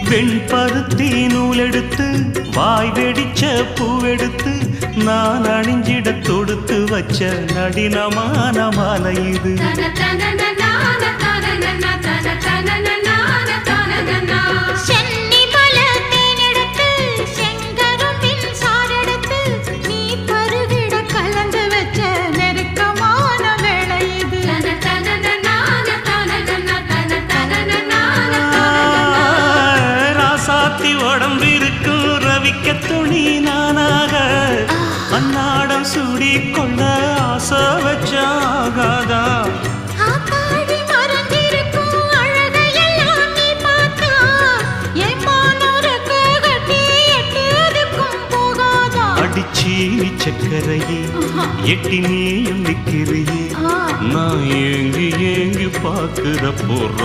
வெண்பருத்தி நூலெடுத்து வாய் வெடிச்ச பூவெடுத்து நான் அணிஞ்சிட தொடுத்து வச்ச நடினமான மாலை இது. உடம்பிருக்கும் ரவிக்க துணி நானாக அன்னாடம் சூடி கொள்ள ஆசை வச்சாகாதா. அடிச்சீனி சக்கரையே எட்டி நீயும் நிக்கிறியே நான் ஏங்கி ஏங்கி பாக்குற போறான்.